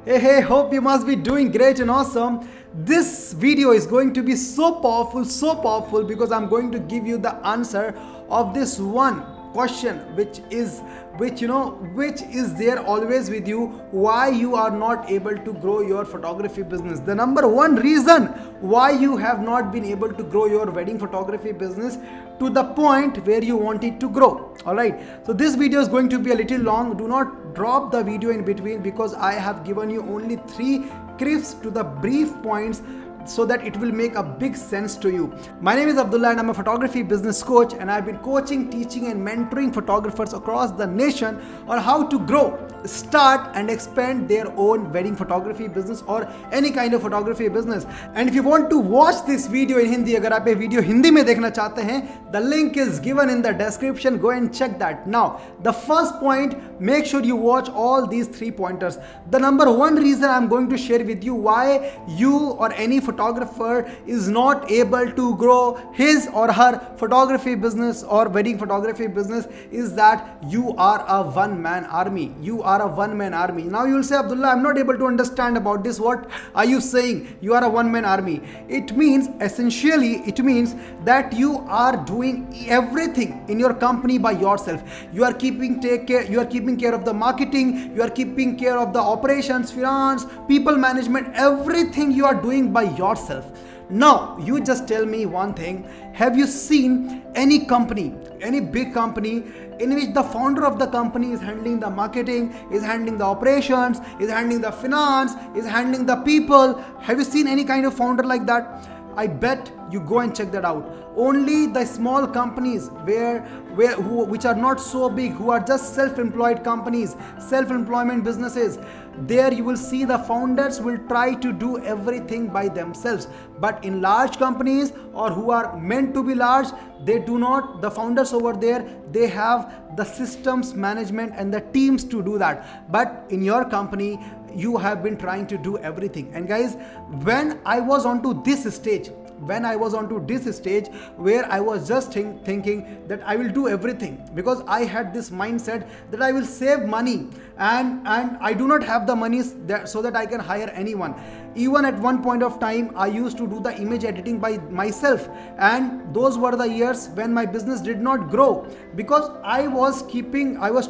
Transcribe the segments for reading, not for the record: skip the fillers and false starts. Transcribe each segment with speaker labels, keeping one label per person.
Speaker 1: Hey, hope you must be doing great and awesome. This video is going to be so powerful because I'm going to give you the answer of this one question which is there always with you, why you are not able to grow your photography business. The number one reason why you have not been able to grow your wedding photography business to the point where you want it to grow. All right, so this video is going to be a little long. Do not drop the video in between because I have given you only 3 crisp to the brief points so that it will make a big sense to you. My name is Abdullah and I'm a photography business coach, and I've been coaching, teaching and mentoring photographers across the nation on how to grow, start and expand their own wedding photography business or any kind of photography business. And if you want to watch this video in Hindi, अगर आप ये video Hindi में देखना चाहते हैं, the link is given in the description. Go and check that. Now, the first point, make sure you watch all these 3 pointers. The number one reason I'm going to share with you why you or any photographer is not able to grow his or her photography business or wedding photography business is that you are a one-man army. You are a one-man army. Now you will say, Abdullah, I'm not able to understand about this. What are you saying? You are a one-man army. It means, essentially, it means that you are doing everything in your company by yourself. You are keeping care of the marketing, you are keeping care of the operations, finance, people management, everything you are doing by yourself. Now, you just tell me one thing. Have you seen any company, any big company in which the founder of the company is handling the marketing, is handling the operations, is handling the finance, is handling the people? Have you seen any kind of founder like that? I bet you go and check that out. Only the small companies which are not so big, who are just self-employed companies, self-employment businesses, there you will see the founders will try to do everything by themselves. But in large companies or who are meant to be large, they do not, the founders over there, they have the systems management and the teams to do that. But in your company, you have been trying to do everything. And guys, when I was onto this stage where I was just thinking that I will do everything, because I had this mindset that I will save money and I do not have the money so that I can hire anyone. Even at one point of time, I used to do the image editing by myself, and those were the years when my business did not grow because I was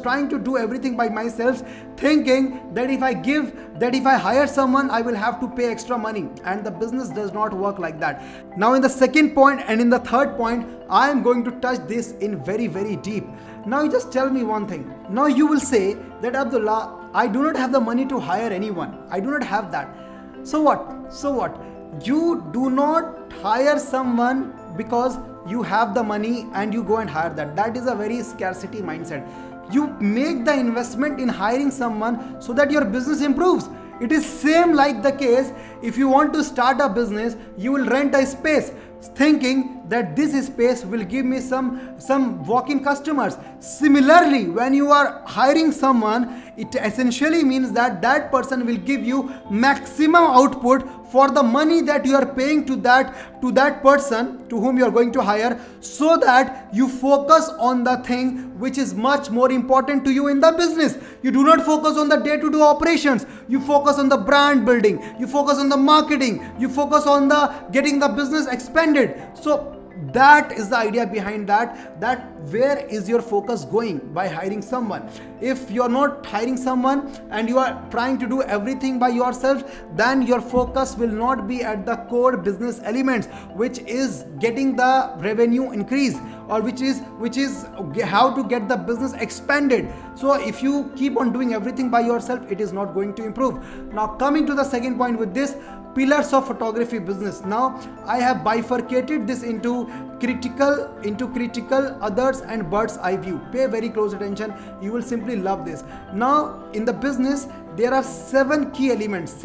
Speaker 1: trying to do everything by myself, thinking that if I hire someone, I will have to pay extra money, and the business does not work like that. Now, in the second point and in the third point, I am going to touch this in very, very deep. Now, you just tell me one thing. Now, you will say that, Abdullah, I do not have the money to hire anyone. I do not have that. So what? You do not hire someone because you have the money and you go and hire that. That is a very scarcity mindset. You make the investment in hiring someone so that your business improves. It is same like the case, if you want to start a business, you will rent a space thinking that this space will give me some walk-in customers. Similarly, when you are hiring someone, it essentially means that that person will give you maximum output for the money that you are paying to that person to whom you are going to hire, so that you focus on the thing which is much more important to you in the business. You do not focus on the day-to-day operations. You focus on the brand building. You focus on the marketing. You focus on the getting the business expanded. So that is the idea behind that where is your focus going by hiring someone. If you are not hiring someone and you are trying to do everything by yourself, then your focus will not be at the core business elements, which is getting the revenue increase, or which is how to get the business expanded. So if you keep on doing everything by yourself, it is not going to improve. Now, coming to the second point with this, pillars of photography business. Now, I have bifurcated this into critical, others and bird's eye view. Pay very close attention. You will simply love this. Now, in the business, there are 7 key elements.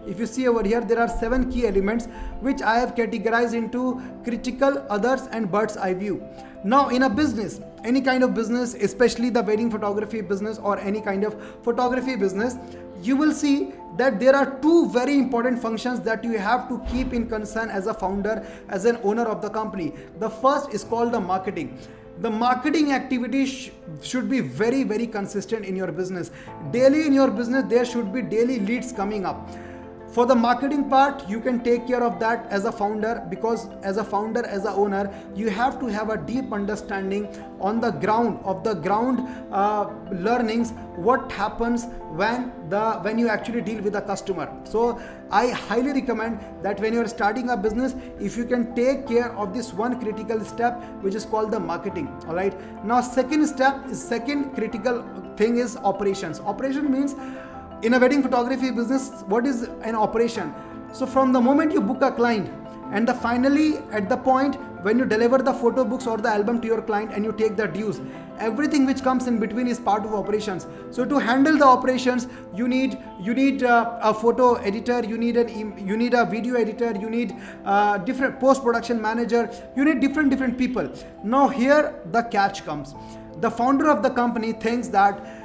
Speaker 1: If you see over here, there are 7 key elements which I have categorized into critical, others and bird's eye view. Now, in a business, any kind of business, especially the wedding photography business or any kind of photography business, you will see that there are 2 very important functions that you have to keep in concern as a founder, as an owner of the company. The first is called the marketing. The marketing activity should be very, very consistent in your business. Daily in your business, there should be daily leads coming up. For the marketing part, you can take care of that as a founder, because as a founder, as a owner, you have to have a deep understanding on the ground of the ground learnings, what happens when you actually deal with a customer. So I highly recommend that when you're starting a business, if you can take care of this one critical step, which is called the marketing. All right. Now, second critical thing is operations. Operation means, in a wedding photography business, what is an operation? So from the moment you book a client and finally at the point when you deliver the photo books or the album to your client and you take the dues, everything which comes in between is part of operations. So to handle the operations, you need a photo editor, you need a video editor, you need different post-production manager, you need different people. Now here the catch comes. The founder of the company thinks that,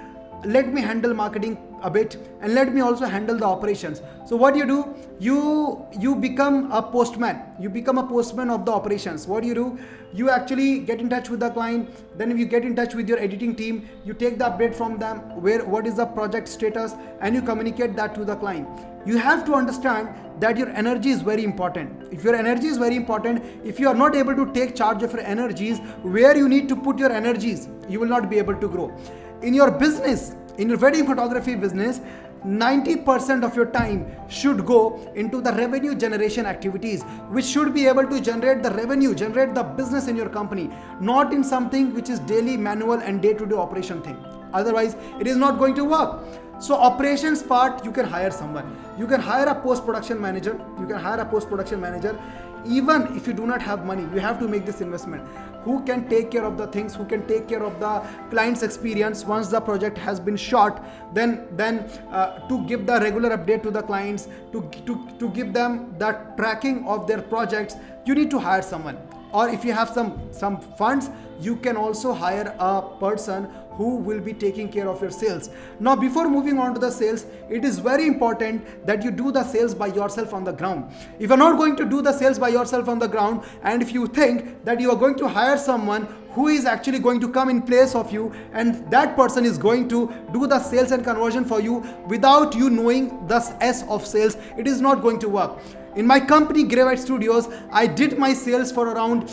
Speaker 1: let me handle marketing a bit and let me also handle the operations. So what do? You become a postman. You become a postman of the operations. What do? You actually get in touch with the client. Then you get in touch with your editing team. You take the update from them, what is the project status, and you communicate that to the client. You have to understand that your energy is very important. If your energy is very important, if you are not able to take charge of your energies, where you need to put your energies, you will not be able to grow. In your business, in your wedding photography business, 90% of your time should go into the revenue generation activities, which should be able to generate the revenue, generate the business in your company, not in something which is daily manual and day-to-day operation thing. Otherwise, it is not going to work. So operations part, you can hire someone. You can hire a post-production manager. Even if you do not have money, you have to make this investment. Who can take care of the things, who can take care of the client's experience once the project has been shot, then to give the regular update to the clients, to give them the tracking of their projects, you need to hire someone. Or if you have some funds, you can also hire a person who will be taking care of your sales. Now, before moving on to the sales, it is very important that you do the sales by yourself on the ground. If you're not going to do the sales by yourself on the ground, and if you think that you are going to hire someone who is actually going to come in place of you, and that person is going to do the sales and conversion for you without you knowing the S of sales, it is not going to work. In my company, Grey White Studios, I did my sales for around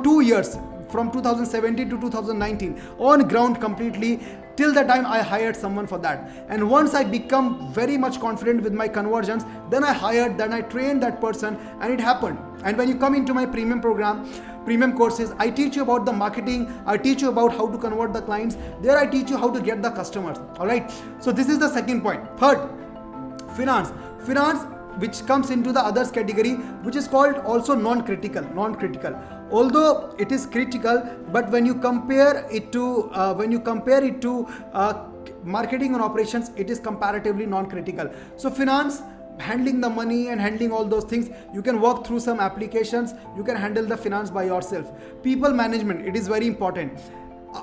Speaker 1: 2 years, from 2017 to 2019, on ground completely, till the time I hired someone for that. And once I become very much confident with my conversions, then I trained that person, and it happened. And when you come into my premium program, premium courses, I teach you about the marketing, I teach you about how to convert the clients. There I teach you how to get the customers. All right. So this is the second point. Third, finance, which comes into the others category, which is called also non-critical. Although it is critical, but when you compare it to marketing and operations, it is comparatively non-critical. So finance, handling the money and handling all those things, you can work through some applications, you can handle the finance by yourself. People management, it is very important.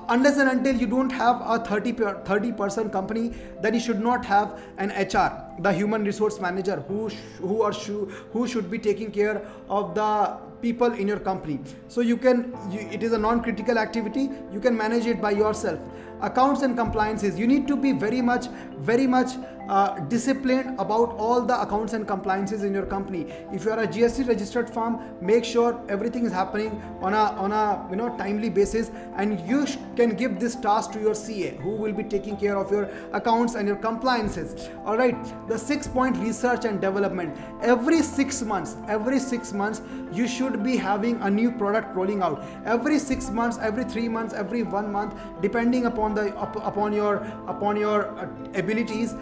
Speaker 1: Unless and until you don't have a 30-person company, then you should not have an HR, the human resource manager, who should be taking care of the people in your company. So it is a non-critical activity. You can manage it by yourself. Accounts and compliances, you need to be very much disciplined about all the accounts and compliances in your company. If you are a GST registered firm, make sure everything is happening on a timely basis, and you can give this task to your CA, who will be taking care of your accounts and your compliances. All right. The 6-point research and development. Every 6 months, you should be having a new product rolling out. Every 6 months, every 3 months, every 1 month, depending upon your abilities,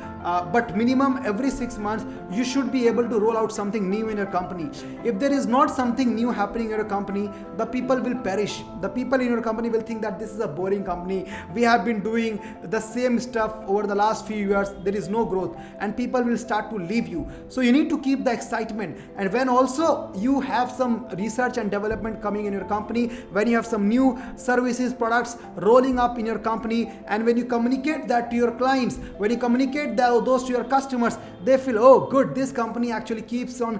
Speaker 1: but minimum every 6 months you should be able to roll out something new in your company. If there is not something new happening in your company, the people will perish. The people in your company will think that this is a boring company. We have been doing the same stuff over the last few years. There is no growth, and people will start to leave you. So you need to keep the excitement. And when also you have some research and development coming in your company, when you have some new services, products rolling up in your company, and when you communicate that to your clients, when you communicate those to your customers, they feel, oh good, this company actually keeps on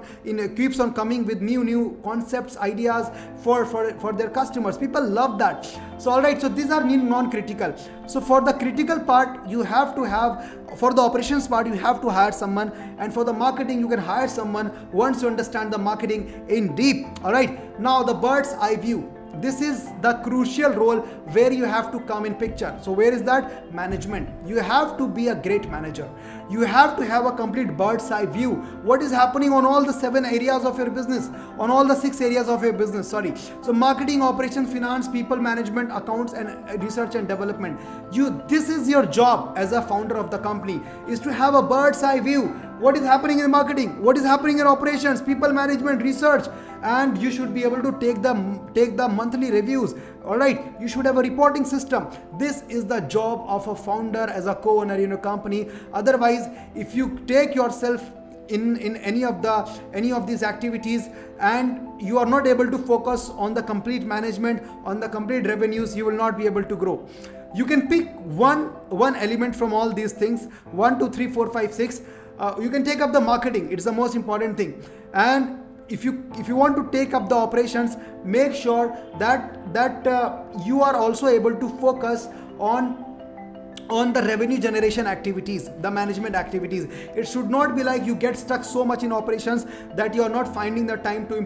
Speaker 1: coming with new concepts, ideas for their customers. People love that. So all right, so these are non-critical. So for the critical part, you have to have, for the operations part, you have to hire someone, and for the marketing, you can hire someone once you understand the marketing in deep. All right, now the bird's eye view. This is the crucial role where you have to come in picture. So where is that? Management. You have to be a great manager. You have to have a complete bird's eye view. What is happening on all the 7 areas of your business, on all the 6 areas of your business, sorry. So marketing, operations, finance, people management, accounts, and research and development. This is your job as a founder of the company, is to have a bird's eye view. What is happening in marketing? What is happening in operations, people management, research? And you should be able to take the monthly reviews. All right, you should have a reporting system. This is the job of a founder as a co-owner in a company. Otherwise, if you take yourself in any of these activities and you are not able to focus on the complete management, on the complete revenues, you will not be able to grow. You can pick one element from all these things, 1 2 3 4 5 6. You can take up the marketing. It's the most important thing. And if you want to take up the operations, make sure that you are also able to focus on the revenue generation activities, the management activities. It should not be like you get stuck so much in operations that you are not finding the time to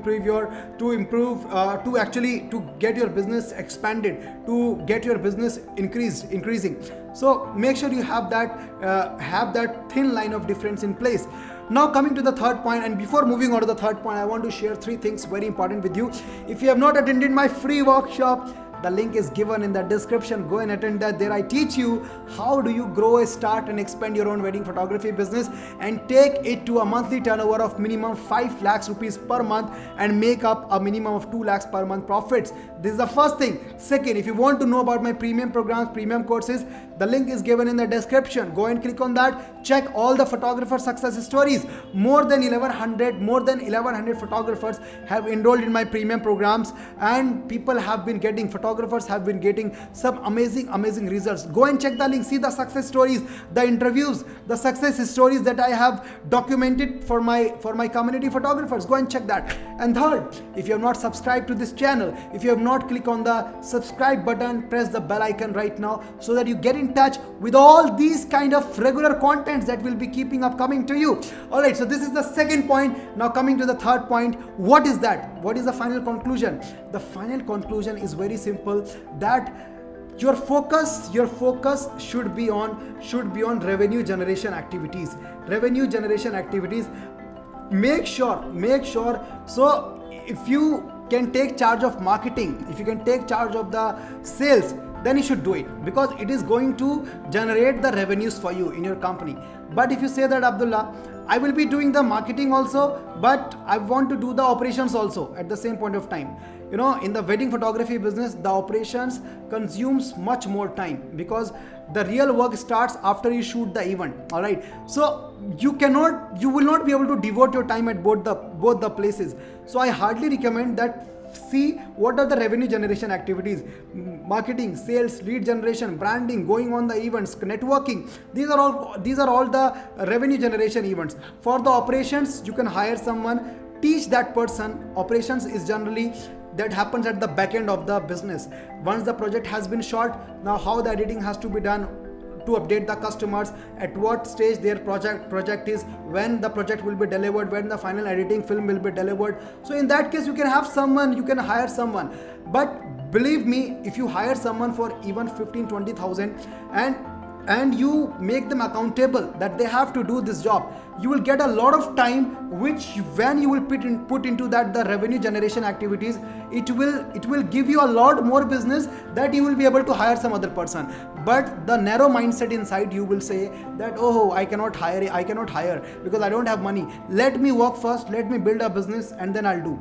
Speaker 1: get your business expanded, to get your business increasing. So make sure you have that thin line of difference in place. Now coming to the third point, and before moving on to the third point, I want to share 3 things very important with you. If you have not attended my free workshop, the link is given in the description. Go and attend that. There I teach you how do you grow, start and expand your own wedding photography business and take it to a monthly turnover of minimum 5 lakhs rupees per month and make up a minimum of 2 lakhs per month profits. This is the first thing. Second, if you want to know about my premium programs, premium courses, the link is given in the description. Go and click on that. Check all the photographer success stories. More than 1100 photographers have enrolled in my premium programs, and photographers have been getting some amazing results. Go and check the link. See the success stories, the interviews, the success stories that I have documented for my community photographers. Go and check that. And third, if you have not subscribed to this channel, if you have not clicked on the subscribe button, press the bell icon right now so that you get in touch with all these kind of regular contents that will be keeping up coming to you. All right, so this is the second point. Now coming to the third point, what is that? What is the final conclusion? The final conclusion is very simple, that your focus should be on revenue generation activities. Make sure. So if you can take charge of marketing, if you can take charge of the sales, then you should do it, because it is going to generate the revenues for you in your company. But if you say that, Abdullah, I will be doing the marketing also, but I want to do the operations also at the same point of time. You know, in the wedding photography business, the operations consumes much more time, because the real work starts after you shoot the event. All right, so you will not be able to devote your time at both the places. So I hardly recommend that. See what are the revenue generation activities: marketing, sales, lead generation, branding, going on the events, networking. These are all the revenue generation events. For the operations, you can hire someone, teach that person. Operations is generally that happens at the back end of the business. Once the project has been shot, now how the editing has to be done to update the customers, at what stage their project is, when the project will be delivered, when the final editing film will be delivered. So in that case, you can hire someone. But believe me, if you hire someone for even 15,000-20,000 and you make them accountable that they have to do this job, you will get a lot of time, which when you will put into that the revenue generation activities, it will give you a lot more business that you will be able to hire some other person. But the narrow mindset inside you will say that, oh, I cannot hire because I don't have money. Let me work first, let me build a business, and then I'll do.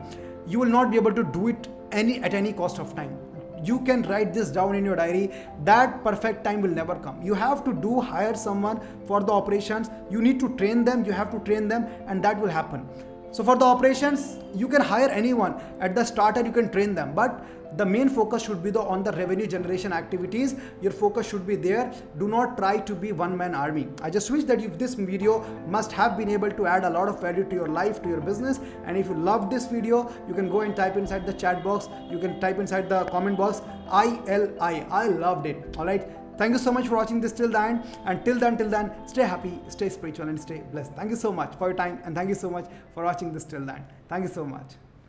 Speaker 1: You will not be able to do it at any cost of time. You can write this down in your diary. That perfect time will never come. You have to hire someone for the operations. You need to train them. You have to train them, and that will happen. So for the operations, you can hire anyone. At the starter, you can train them, but the main focus should be on the revenue generation activities. Your focus should be there. Do not try to be one-man army. I just wish that if this video must have been able to add a lot of value to your life, to your business. And if you loved this video, you can go and type inside the chat box. You can type inside the comment box, I loved it. All right. Thank you so much for watching this till the end. And till then, stay happy, stay spiritual, and stay blessed. Thank you so much for your time, and thank you so much for watching this till the end. Thank you so much.